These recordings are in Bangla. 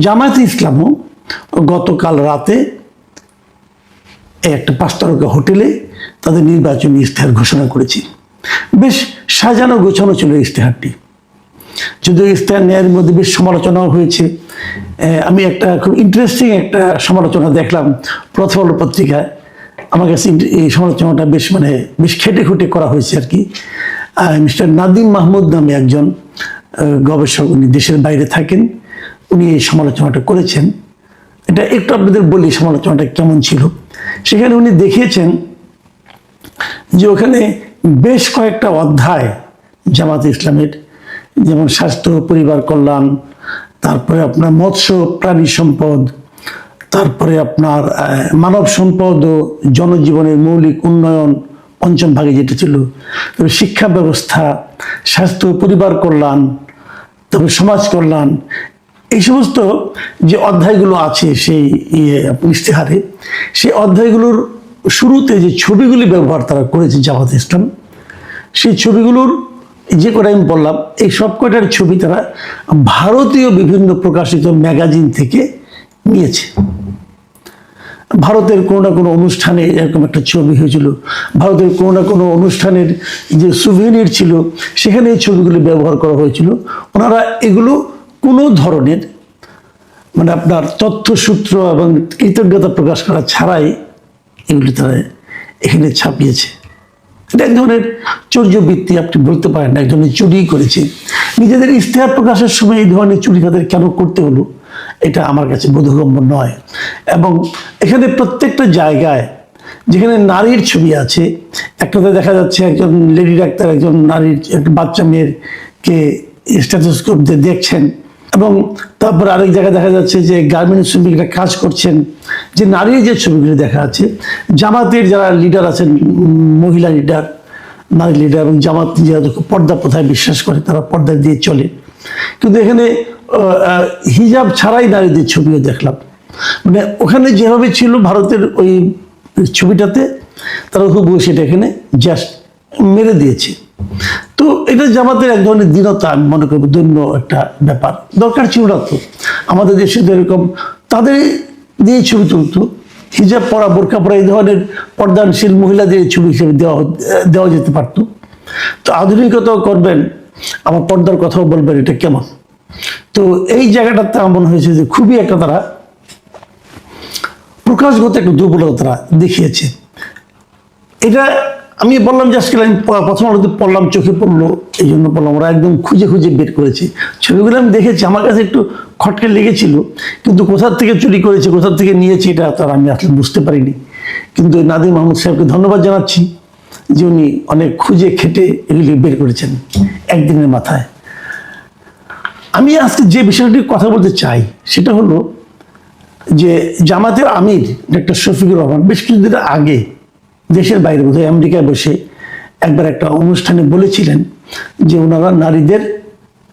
জামায়াতে ইসলামও গতকাল রাতে একটা 5 তারকা হোটেলে তাদের নির্বাচনী ইশতেহার ঘোষণা করেছে। বেশ সাজানো গোছানো ছিল ইশতেহারটি, যদিও ইশতেহার নেয়ার মধ্যে বেশ সমালোচনাও হয়েছে। আমি একটা খুব ইন্টারেস্টিং একটা সমালোচনা দেখলাম প্রথম আলো পত্রিকায়। আমার কাছে এই সমালোচনাটা বেশ খেটে খুঁটে করা হয়েছে আর কি। মিস্টার নাদিম মাহমুদ নামে একজন গবেষক, উনি দেশের বাইরে থাকেন, উনি এই সমালোচনাটা করেছেন। এটা একটু আপনাদের বলি সমালোচনাটা কেমন ছিল। সেখানে উনি দেখিয়েছেন যে ওখানে বেশ কয়েকটা অধ্যায় জামাতে ইসলামের, যেমন স্বাস্থ্য, পরিবার কল্যাণ, তারপরে আপনার মৎস্য প্রাণী সম্পদ, তারপরে আপনার মানব সম্পদ ও জনজীবনের মৌলিক উন্নয়ন 5ম ভাগে যেটা ছিল, তবে শিক্ষা ব্যবস্থা, স্বাস্থ্য, পরিবার কল্যাণ, তবে সমাজ কল্যাণ, এই সমস্ত যে অধ্যায়গুলো আছে সেই ইশতেহারে, সেই অধ্যায়গুলোর শুরুতে যে ছবিগুলি ব্যবহার তারা করেছে জামাতে ইসলাম, সেই ছবিগুলোর যে কটা আমি বললাম, এই সব কটার ছবি তারা ভারতীয় বিভিন্ন প্রকাশিত ম্যাগাজিন থেকে নিয়েছে। ভারতের কোনো না কোনো অনুষ্ঠানে এরকম একটা ছবি হয়েছিল, ভারতের কোনো না কোনো অনুষ্ঠানের যে সুভেনির ছিল সেখানে এই ছবিগুলি ব্যবহার করা হয়েছিল। ওনারা এগুলো কোনো ধরনের আপনার তথ্যসূত্র এবং কৃতজ্ঞতা প্রকাশ করা ছাড়াই এগুলি তারা এখানে ছাপিয়েছে। এটা এক ধরনের চর্যবৃত্তি আপনি বলতে পারেন, এক ধরনের চুরি করেছে। নিজেদের ইশতেহার প্রকাশের সময় এই ধরনের চুরি তাদের কেন করতে হলো, এটা আমার কাছে বোধগম্য নয়। এবং এখানে প্রত্যেকটা জায়গায় যেখানে নারীর ছবি আছে, একটাতে দেখা যাচ্ছে একজন লেডি ডাক্তার একজন নারীর একটা বাচ্চা মেয়েরকে স্টেথোস্কোপ দিয়ে দেখছেন, এবং তারপর আরেক জায়গায় দেখা যাচ্ছে যে গার্মেন্টস শ্রমিকরা কাজ করছেন। যে নারীর যে ছবিগুলি দেখা আছে, জামাতের যারা লিডার আছেন, মহিলা লিডার, নারী লিডার, এবং জামাত যেহেতু পর্দা প্রথায় বিশ্বাস করে তারা পর্দা দিয়ে চলে, কিন্তু এখানে হিজাব ছাড়াই নারীদের ছবিও দেখলাম। ওখানে যেভাবে ছিল ভারতের ওই ছবিটাতে, তারা হুবহু সেটা এখানে জাস্ট মেরে দিয়েছে। তো এটা জামাতের এক ধরনের দীনতা আমি মনে করবো, দৈন্য একটা ব্যাপার। দরকার ছিল না তো, আমাদের দেশে তো এরকম তাদের দিয়ে ছবি তুলতো, হিজাব পরা, বোরকা পরা, এই ধরনের পর্দানশীল মহিলাদের ছবি হিসেবে দেওয়া যেতে পারতো। তো আধুনিকতাও করবেন, আমার পর্দার কথাও বলবেন, এটা কেমন? তো এই জায়গাটাতে আমার মনে হয়েছে যে খুবই একটা তারা প্রকাশগত একটা দুর্বলতা তারা দেখিয়েছে। এটা আমি বললাম যে আজকে আমি প্রথম আলোতে পড়লাম, চোখে পড়লো, এই জন্য বললাম। ওরা একদম খুঁজে খুঁজে বের করেছে ছবিগুলো। আমি দেখেছি, আমার কাছে একটু খটকে লেগেছিল, কিন্তু কোথার থেকে চুরি করেছে, কোথার থেকে নিয়েছে, এটা তার আমি আসলে বুঝতে পারিনি। কিন্তু নাদিম মাহমুদ সাহেবকে ধন্যবাদ জানাচ্ছি যে উনি অনেক খুঁজে খেটে এগুলি বের করেছেন একদিনের মাথায়। আমি আজকে যে বিষয়টি কথা বলতে চাই সেটা হলো যে জামাতের আমির ডক্টর শফিকুর রহমান বেশ কিছুদিন আগে দেশের বাইরে, বোধহয় আমেরিকায় বসে একবার একটা অনুষ্ঠানে বলেছিলেন যে ওনারা নারীদের,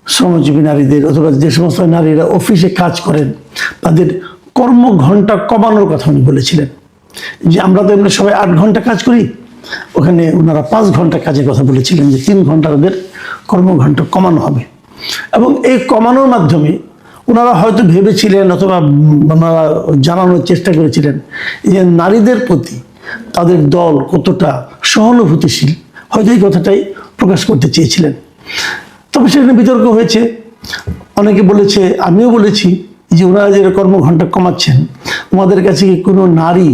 শ্রমজীবী নারীদের, অথবা যে সমস্ত নারীরা অফিসে কাজ করেন তাদের কর্মঘণ্টা কমানোর কথা উনি বলেছিলেন। যে আমরা তো এমনি সবাই 8 ঘন্টা কাজ করি, ওখানে ওনারা 5 ঘন্টা কাজের কথা বলেছিলেন, যে 3 ঘন্টা ওদের কর্মঘণ্টা কমানো হবে। এবং এই কমানোর মাধ্যমে ওনারা হয়তো ভেবেছিলেন, অথবা ওনারা জানানোর চেষ্টা করেছিলেন যে নারীদের প্রতি তাদের দল কতটা সহানুভূতিশীল, হয়তো এই কথাটাই প্রকাশ করতে চেয়েছিলেন। তবে সেখানে বিতর্ক হয়েছে, অনেকে বলেছে, আমিও বলেছি, যে ওনারা যে কর্মঘণ্টা কমাচ্ছেন, ওনাদের কাছে কি কোনো নারী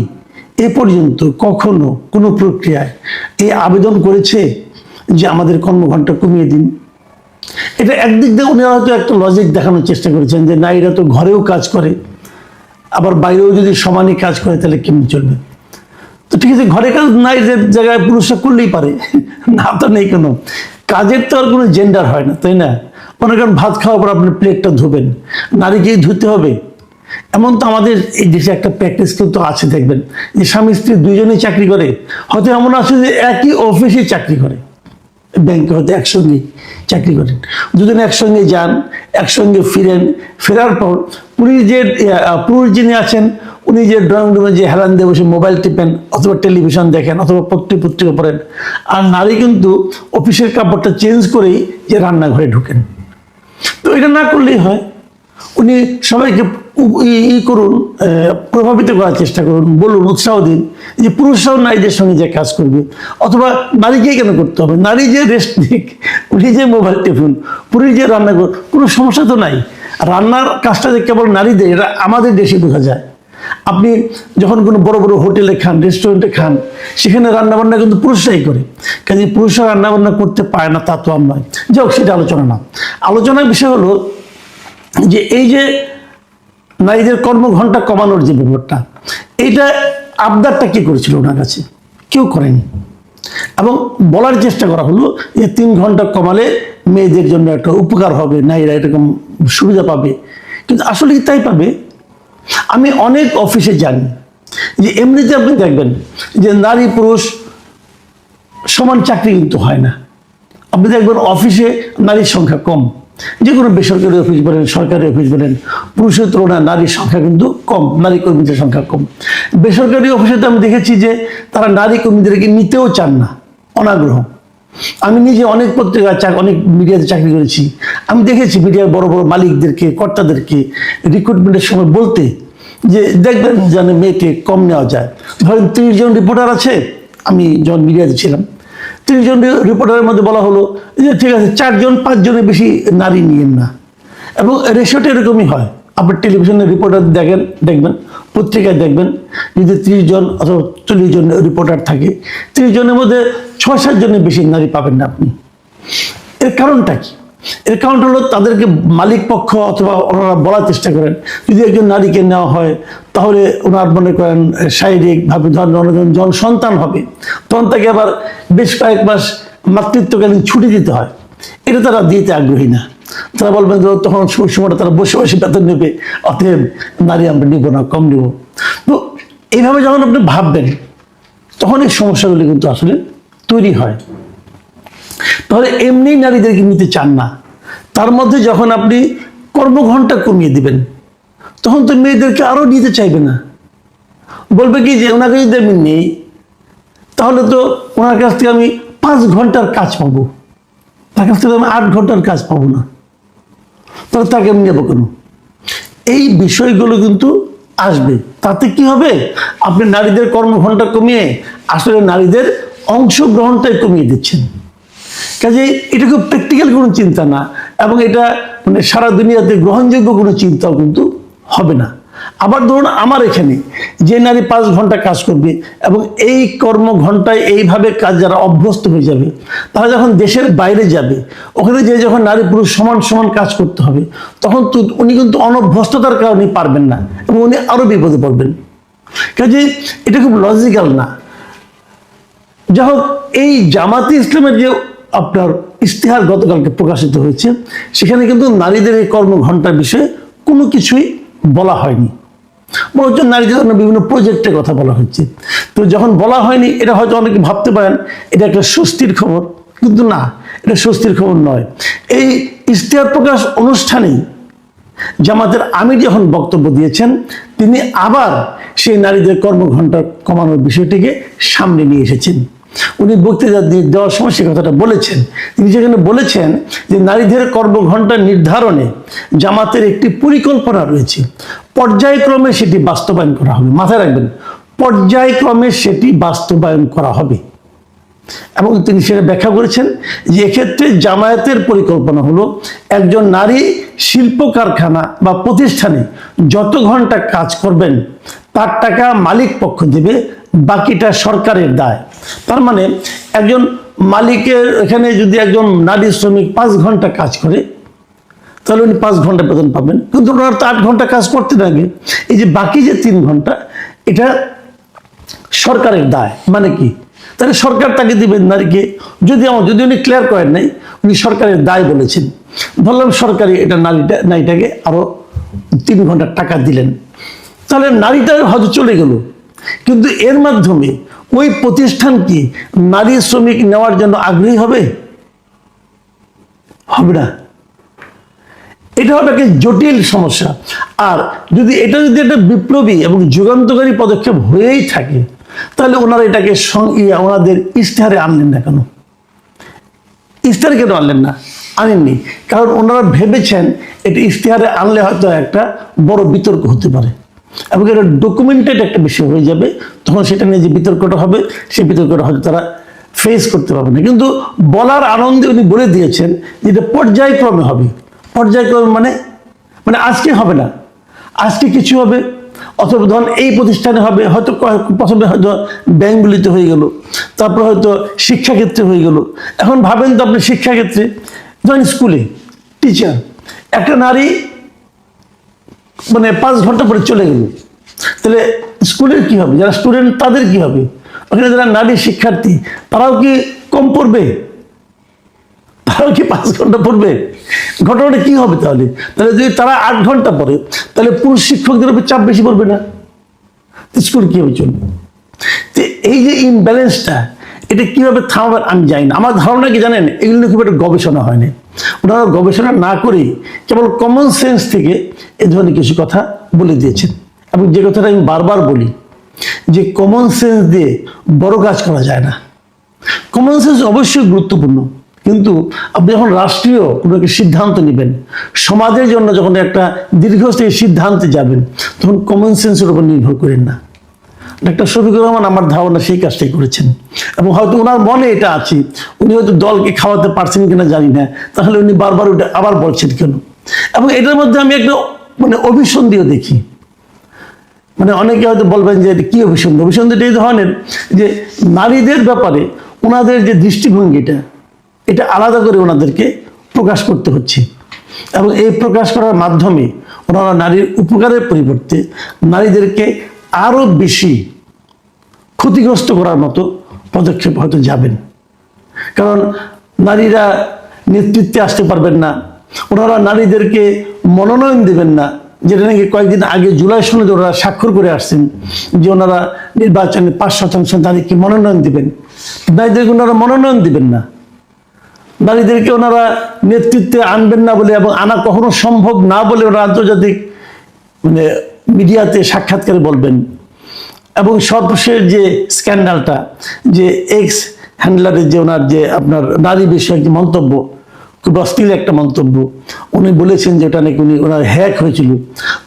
এ পর্যন্ত কখনো কোনো প্রক্রিয়ায় এই আবেদন করেছে যে আমাদের কর্মঘণ্টা কমিয়ে দিন? এটা একদিক দিয়ে উনি হয়তো একটা লজিক দেখানোর চেষ্টা করেছেন যে নারীরা তো ঘরেও কাজ করে, আবার বাইরেও যদি সমানই কাজ করে তাহলে কেমন চলবে? তো ঠিক আছে, ঘরে কাজ নারীদের জায়গায় পুরুষরা করলেই পারে, না তো নেই কোনো কাজের, তো আর কোনো জেন্ডার হয় না, তাই না? মনে করেন ভাত খাওয়ার পর আপনি প্লেটটা ধুবেন, নারীকেই ধুতে হবে এমন তো আমাদের এই দেশে একটা প্র্যাকটিস কিন্তু আছে। দেখবেন যে স্বামী স্ত্রী দুইজনেই চাকরি করে, হয়তো এমন আছে যে একই অফিসে চাকরি করে, ব্যাংকে হয়তো একসঙ্গে চাকরি করেন, দুজনে একসঙ্গে যান, একসঙ্গে ফিরেন। ফেরার পর পুরুষ যিনি আছেন উনি যে ড্রয়িং রুমে যে হেলান দিয়ে বসে মোবাইল টিপেন, অথবা টেলিভিশন দেখেন, অথবা পত্রিকা পড়েন। আর নারী কিন্তু অফিসের কাপড়টা চেঞ্জ করেই যে রান্নাঘরে ঢুকেন। তো এটা না করলেই হয়, উনি সবাইকে করুন, প্রভাবিত করার চেষ্টা করুন, বলুন, উৎসাহ দিন যে পুরুষরাও নারীদের সঙ্গে যে কাজ করবে, অথবা নারীকেই কেন করতে হবে, নারী যে রেস্ট দিক, উনি যে মোবাইল টিপুন, পুরুষ যে রান্না করুন, কোনো সমস্যা তো নাই। রান্নার কাজটা যে কেবল নারীদের, এটা আমাদের দেশে বোঝা যায়। আপনি যখন কোনো বড় বড় হোটেলে খান, রেস্টুরেন্টে খান, সেখানে রান্নাবান্না কিন্তু পুরুষরাই করে। কাজে পুরুষরা রান্নাবান্না করতে পারে না তা তো আর নয়। যাই হোক, সেটা আলোচনা না। আলোচনার বিষয় হলো যে এই যে নারীদের কর্মঘণ্টা কমানোর যে ব্যাপারটা, এইটা আবদারটা কি করেছিল ওনার কাছে? কেউ করেনি। এবং বলার চেষ্টা করা হলো যে 3 ঘন্টা কমালে মেয়েদের জন্য একটা উপকার হবে, নারীরা এরকম সুবিধা পাবে। কিন্তু আসলে কি তাই পাবে? আমি অনেক অফিসে জানি যে এমনিতে আপনি দেখবেন যে নারী পুরুষ সমান চাকরি কিন্তু হয় না। আপনি দেখবেন অফিসে নারীর সংখ্যা কম, যে কোনো বেসরকারি অফিস বলেন, সরকারি অফিস বলেন, পুরুষের তুলনায় নারীর সংখ্যা কিন্তু কম, নারী কর্মীদের সংখ্যা কম। বেসরকারি অফিসে তো আমি দেখেছি যে তারা নারী কর্মীদেরকে নিতেও চান না, অনাগ্রহ। আমি নিজে অনেক পত্রিকা, অনেক মিডিয়াতে চাকরি করেছি, আমি দেখেছি মিডিয়ার বড় বড় মালিকদেরকে, কর্তাদেরকে রিক্রুটমেন্টের সময় বলতে যে দেখবেন যেন মেয়েকে কম নেওয়া যায়। ধরেন 30 জন রিপোর্টার আছে, আমি যখন মিডিয়াতে ছিলাম, 30 জন রিপোর্টারের মধ্যে বলা হলো যে ঠিক আছে 4 জন 5 জনের বেশি নারী নিয়েন না। এবং রেশিওটা এরকমই হয়। আপনি টেলিভিশনের রিপোর্টার দেখবেন, পত্রিকায় দেখবেন, যদি 30 জন অথবা 40 জন রিপোর্টার থাকে, 30 জনের মধ্যে 6-7 জনের বেশি নারী পাবেন না আপনি। এর কারণটা কি? এর কারণটা হলো তাদেরকে মালিক পক্ষ অথবা ওনারা বলার চেষ্টা করেন যদি একজন নারীকে নেওয়া হয় তাহলে ওনার মনে করেন শারীরিকভাবে ধরেন যখন সন্তান হবে তখন তাকে আবার বেশ কয়েক মাস মাতৃত্বকালীন ছুটি দিতে হয়। এটা তারা দিতে আগ্রহী না। তারা বলবেন যে তখন সময়টা তারা বসে বসে বেতন নেবে, অতএব নারী আমরা নিব না, কম নিব। তো এইভাবে যখন আপনি ভাববেন তখন এই সমস্যাগুলি কিন্তু আসলে তৈরি হয়। তাহলে এমনি নারীদেরকে নিতে চান না, তার মধ্যে যখন আপনি কর্মঘণ্টা কমিয়ে দিবেন তখন তো মেয়েদেরকে আরো নিতে চাইবে না। বলবে কি যে ওনাকে যদি আমি নেই তাহলে তো ওনার কাছ থেকে আমি 5 ঘন্টার কাজ পাবো, তার কাছ থেকে আমি 8 ঘন্টার কাজ পাবো না, তাহলে তাকে আমি নেবো কেন? এই বিষয়গুলো কিন্তু আসবে। তাতে কি হবে? আপনি নারীদের কর্মঘণ্টা কমিয়ে আসলে নারীদের অংশগ্রহণটাই কমিয়ে দিচ্ছেন। কাজে এটা খুব প্র্যাকটিক্যাল কোনো চিন্তা না, এবং এটা মানে সারা দুনিয়াতে গ্রহণযোগ্য কোনো চিন্তাও কিন্তু হবে না। আবার ধরুন আমার এখানে যে নারী 5 ঘন্টা কাজ করবে এবং এই কর্মঘণ্টায় এইভাবে কাজ যারা অভ্যস্ত হয়ে যাবে, তারা যখন দেশের বাইরে যাবে ওখানে যে যখন নারী পুরুষ সমান সমান কাজ করতে হবে তখন তো উনি কিন্তু অনভ্যস্ততার কারণে পারবেন না এবং উনি আরো বিপদে পড়বেন। কাজে এটা খুব লজিক্যাল না। যাই হোক, এই জামাতে ইসলামের যে আপনার ইশতেহার গতকালকে প্রকাশিত হয়েছে সেখানে কিন্তু নারীদের এই কর্মঘণ্টার বিষয়ে কোনো কিছুই বলা হয়নি, বরঞ্চ নারীদের জন্য বিভিন্ন প্রজেক্টের কথা বলা হচ্ছে। তো যখন বলা হয়নি এটা হয়তো অনেকে ভাবতে পারেন এটা একটা স্বস্তির খবর, কিন্তু না, এটা স্বস্তির খবর নয়। এই ইশতেহার প্রকাশ অনুষ্ঠানেই জামাতের আমির যখন বক্তব্য দিয়েছেন তিনি আবার সেই নারীদের কর্মঘণ্টা কমানোর বিষয়টিকে সামনে নিয়ে এসেছেন। উনি বক্তৃতা দেওয়ার সময় সে কথাটা বলেছেন। তিনি সেখানে বলেছেন যে নারীদের কর্মঘণ্টা নির্ধারণে জামাতের একটি পরিকল্পনা রয়েছে, পর্যায়ক্রমে সেটি বাস্তবায়ন করা হবে। মাথায় রাখবেন, পর্যায়ক্রমে সেটি বাস্তবায়ন করা হবে। এবং তিনি সেটা ব্যাখ্যা করেছেন যে এক্ষেত্রে জামায়াতের পরিকল্পনা হলো একজন নারী শিল্প কারখানা বা প্রতিষ্ঠানে যত ঘন্টা কাজ করবেন তার টাকা মালিক পক্ষ দেবে, বাকিটা সরকারের দায়। তার মানে একজন মালিকের এখানে যদি একজন নারী শ্রমিক 5 ঘন্টা কাজ করে তাহলে উনি 5 ঘন্টা বেতন পাবেন, কিন্তু ওনার তো 8 ঘন্টা কাজ করতে লাগে। এই যে বাকি যে 3 ঘন্টা এটা সরকারের দায়। মানে কি? তাহলে সরকার তাকে দিবেন নারীকে। যদি উনি ক্লিয়ার করেন নাই, উনি সরকারের দায় বলেছেন, বললাম সরকারি এটা নারীটাকে আরো 3 ঘন্টা টাকা দিলেন, তাহলে নারীটা হয়তো চলে গেল, কিন্তু এর মাধ্যমে ওই প্রতিষ্ঠান কি নারী শ্রমিক নেওয়ার জন্য আগ্রহী হবে? হবে না। এটা হবে একটা জটিল সমস্যা। আর যদি এটা একটা বিপ্লবী এবং যুগান্তকারী পদক্ষেপ হয়েই থাকে তাহলে ওনারা এটাকে ওনাদের ইশতেহারে আনলেন না কেন? ইশতেহারে কেন আনলেন না? আনেননি কারণ ওনারা ভেবেছেন এটা ইশতেহারে আনলে হয়তো একটা বড় বিতর্ক হতে পারে এবং এটা ডকুমেন্টেড একটা বিষয় হয়ে যাবে, তখন সেটা নিয়ে যে বিতর্কটা হবে সেই বিতর্কটা হয়তো তারা ফেস করতে পারবে না। কিন্তু বলার আনন্দে উনি বলে দিয়েছেন যে এটা পর্যায়ক্রমে হবে। পর্যায়ক্রমে মানে মানে আজকে হবে না, আজকে কিছু হবে, অথবা ধরুন এই প্রতিষ্ঠানে হবে, হয়তো প্রথমে হয়তো ব্যাংকগুলিতে হয়ে গেল, তারপর হয়তো শিক্ষাক্ষেত্রে হয়ে গেল। এখন ভাবেন তো আপনি শিক্ষাক্ষেত্রে, ধরেন স্কুলে টিচার, একটা নারী মানে 5 ঘন্টা পরে চলে গেল, তাহলে স্কুলের কি হবে, যারা স্টুডেন্ট তাদের কি হবে? ওখানে যারা নারী শিক্ষার্থী তারাও কি কম পড়বে? তারাও কি 5 ঘন্টা পড়বে? ঘটনাটা কি হবে তাহলে? তাহলে যদি তারা 8 ঘন্টা পড়ে, তাহলে পুরুষ শিক্ষকদের উপর চাপ বেশি পড়বে না? স্কুল কিভাবে চলবে? তো এই যে ইমব্যালেন্সটা, এটা কিভাবে থামাবেন আমি জানি না। আমার ধারণা কি জানেন, এগুলো খুব একটা গবেষণা হয়নি। ওনারা গবেষণা না করে কেবল কমন সেন্স থেকে এ ধরনের কিছু কথা বলে দিয়েছেন। এবং যে কথাটা আমি বারবার বলি যে কমন সেন্স দিয়ে বড় কাজ করা যায় না। কমন সেন্স অবশ্যই গুরুত্বপূর্ণ, কিন্তু আপনি যখন রাষ্ট্রীয় কোনো একটা সিদ্ধান্ত নেবেন, সমাজের জন্য যখন একটা দীর্ঘস্থায়ী সিদ্ধান্তে যাবেন, তখন কমন সেন্সের উপর নির্ভর করেন না। ডাক্তার শফিকুর রহমান আমার ধারণা সেই কাজটাই করেছেন, এবং হয়তো ওনার মনে এটা আছে, উনি হয়তো দলকে খাওয়াতে পারছেন কিনা জানি না, তাহলে উনি বারবার ওটা আবার বলছেন কেন। এবং এটার মধ্যে আমি একটা মানে অভিসন্ধিও দেখি। মানে অনেকে হয়তো বলবেন যে কি অভিসন্ধি? অভিসন্ধিটা এই ধরনের যে নারীদের ব্যাপারে ওনাদের যে দৃষ্টিভঙ্গিটা, এটা আলাদা করে ওনাদেরকে প্রকাশ করতে হচ্ছে, এবং এই প্রকাশ করার মাধ্যমে ওনারা নারীর উপকারের পরিবর্তে নারীদেরকে আরো বেশি ক্ষতিগ্রস্ত করার মতো পদক্ষেপ হয়তো যাবেন। কারণ নারীরা নেতৃত্বে আসতে পারবেন না, ওনারা নারীদেরকে মনোনয়ন দেবেন না, যেটা নাকি কয়েকদিন আগে জুলাই সনদে ওনারা স্বাক্ষর করে আসছেন যে ওনারা নির্বাচনে 5% নারীকে মনোনয়ন দিবেন। নারীদেরকে ওনারা মনোনয়ন দিবেন না, নারীদেরকে ওনারা নেতৃত্বে আনবেন না বলে, এবং আনা কখনো সম্ভব না বলে ওরা আন্তর্জাতিক মানে মিডিয়াতে সাক্ষাৎকারে বলবেন। এবং সর্বশেষ যে স্ক্যান্ডালটা, যে এক্স হ্যান্ডলারের যে ওনার যে আপনার নারী বিষয়ক যে মন্তব্য, খুব অশ্লীল একটা মন্তব্য, উনি বলেছেন যে ওটা নাকি উনি ওনার হ্যাক হয়েছিল।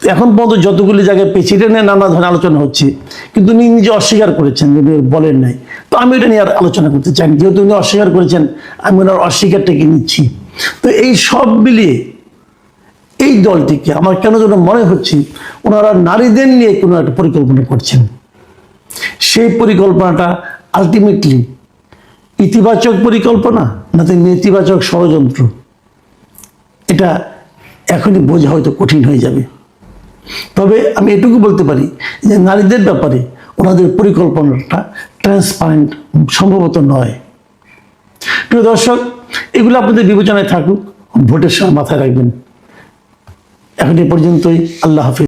তো এখন পর্যন্ত যতগুলি জায়গায় প্রেসিডেন্ট নিয়ে নানা ধরনের আলোচনা হচ্ছে, কিন্তু উনি নিজে অস্বীকার করেছেন, উনি বলেন নাই। তো আমি এটা নিয়ে আর আলোচনা করতে চাই, যেহেতু উনি অস্বীকার করেছেন, আমি ওনার অস্বীকারটাকে নিচ্ছি। তো এই সব মিলিয়ে এই দলটিকে আমার কেন যেন মনে হচ্ছে ওনারা নারীদের নিয়ে কোনো একটা পরিকল্পনা করছেন। সেই পরিকল্পনাটা আলটিমেটলি ইতিবাচক পরিকল্পনা নাকি নেতিবাচক ষড়যন্ত্র, এটা এখনই বোঝা হয়তো কঠিন হয়ে যাবে। তবে আমি এটুকু বলতে পারি যে নারীদের ব্যাপারে ওনাদের পরিকল্পনাটা ট্রান্সপারেন্ট সম্ভবত নয়। প্রিয় দর্শক, এগুলো আপনাদের বিবেচনায় থাকুক, ভোটের সময় মাথায় রাখবেন। এখন এ পর্যন্তই। আল্লাহ হাফিজ।